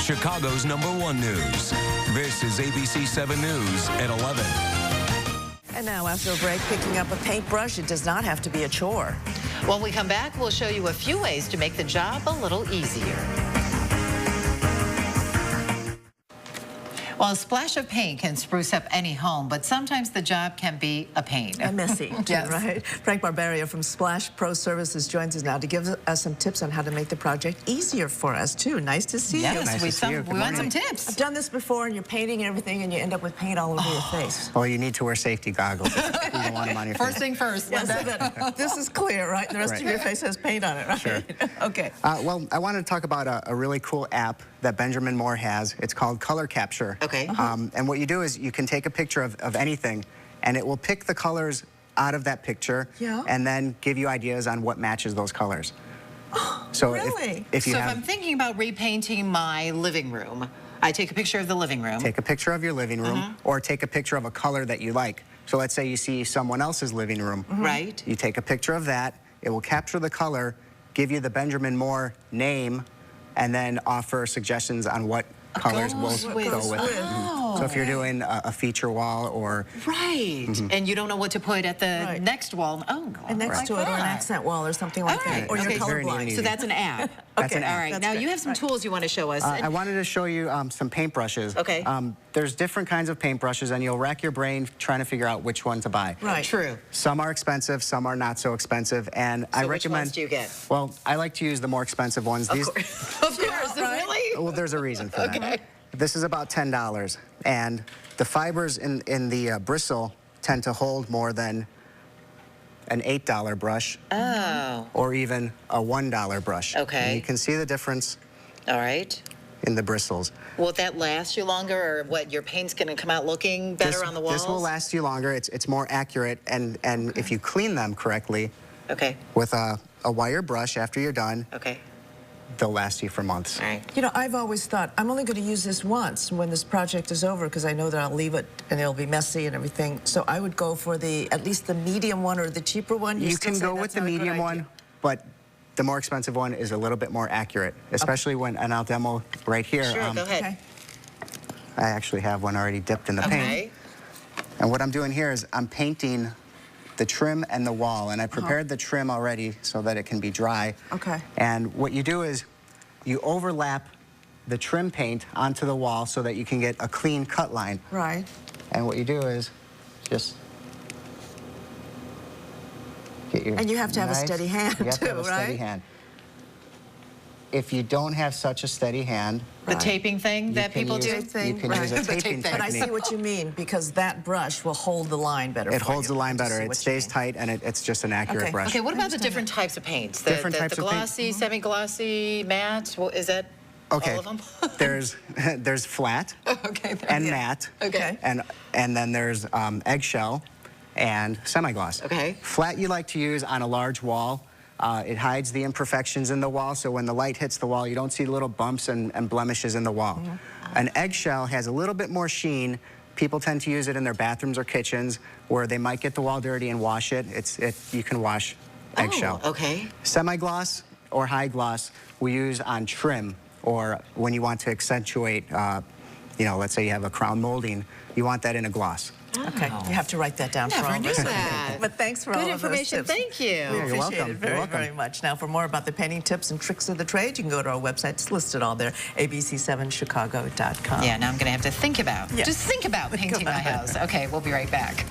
Chicago's #1 news. This is ABC 7 News at 11. And now, after a break, picking up a paintbrush, it does not have to be a chore. When we come back, we'll show you a few ways to make the job a little easier. Well, a splash of paint can spruce up any home, but sometimes the job can be a pain. And messy, too, Yes. right? Frank Barbaria from Splash Pro Services joins us now to give us some tips on how to make the project easier for us, too. Nice to see you. Yes, Nice to see you. Good we want morning. some tips. I've done this before, and you're painting and everything, and you end up with paint all over your face. Well, you need to wear safety goggles. You don't want them on your First face. thing first. Yes, so that this is clear, right? The rest of your face has paint on it, right? Sure. Okay. Well, I wanted to talk about a really cool app that Benjamin Moore has. It's called Color Capture. Okay. And what you do is you can take a picture of anything, and it will pick the colors out of that picture, Yeah. and then give you ideas on what matches those colors. So really? if you So if have, I'm thinking about repainting my living room, I take a picture of the living room. take a picture of your living room, or take a picture of a color that you like. So let's say you see someone else's living room. Right. You take a picture of that, it will capture the color, give you the Benjamin Moore name, and then offer suggestions on what colors will Goes with- go with it. Oh. So if you're doing a feature wall or... Right. And you don't know what to put at the Right. next wall. Oh, And next like to it, or an that. accent wall, or something like All right. that. Or Okay. you're Very neat and colorblind. easy. So that's an app. That's an All app. right. That's Now, good. you have some Right. tools you want to show us. I wanted to show you some paintbrushes. Okay. There's different kinds of paintbrushes, and you'll rack your brain trying to figure out which one to buy. Right. True. Some are expensive, some are not so expensive, and I So which recommend... ones do you get? Well, I like to use the more expensive ones. Of course. Of course. right. Really? Well, there's a reason for that. Okay. This is about $10, and the fibers in the bristle tend to hold more than an $8 brush Oh. or even a $1 brush. Okay. And you can see the difference All right. in the bristles. Will that last you longer, or what? Your paint's going to come out looking better on the walls? This will last you longer. It's more accurate, and if you clean them correctly Okay. with a wire brush after you're done, Okay. they'll last you for months. All right. You know, I've always thought, I'm only going to use this once when this project is over, because I know that I'll leave it and it'll be messy and everything. So I would go for at least the medium one or the cheaper one. You still can say go with that's the not a good medium idea? one, but the more expensive one is a little bit more accurate, especially when, and I'll demo right here. Sure, go ahead. Okay. I actually have one already dipped in the paint. Okay. And what I'm doing here is I'm painting the trim and the wall, and I prepared the trim already so that it can be dry. Okay. And what you do is you overlap the trim paint onto the wall so that you can get a clean cut line. Right. And what you do is just get your And you have to have a nice- steady hand, you have to have too, a steady right? hand. If you don't have such a steady hand, The taping thing you that can people use- do? You Thing, can right. use a The tape taping thing. But I technique. see what you mean, because that brush will hold the line better It for holds you. the line I just better. see It what you stays mean. tight, and it's just an accurate Okay. brush. Okay, what about the understand different types of paints? The, Different types the of paint? glossy, semi-glossy, matte? Well, is that Okay. all of them? there's flat Okay. and Yeah. matte. Okay. And then there's eggshell and semi-gloss. Okay. Flat you like to use on a large wall. It hides the imperfections in the wall, so when the light hits the wall, you don't see little bumps and blemishes in the wall. An eggshell has a little bit more sheen. People tend to use it in their bathrooms or kitchens where they might get the wall dirty and wash it. You can wash eggshell. Oh, okay. Semi-gloss or high gloss we use on trim, or when you want to accentuate, you know, let's say you have a crown molding, you want that in a gloss. Okay, you have to write that down for Never all of knew us. that. But thanks for Good all of those information. tips. Thank you. We Yeah, you're appreciate welcome. it very, You're welcome. very much. Now, for more about the painting tips and tricks of the trade, you can go to our website. It's listed all there, abc7chicago.com. Yeah, now I'm going to have to think about, Yeah. just think about painting my house. Okay, we'll be right back.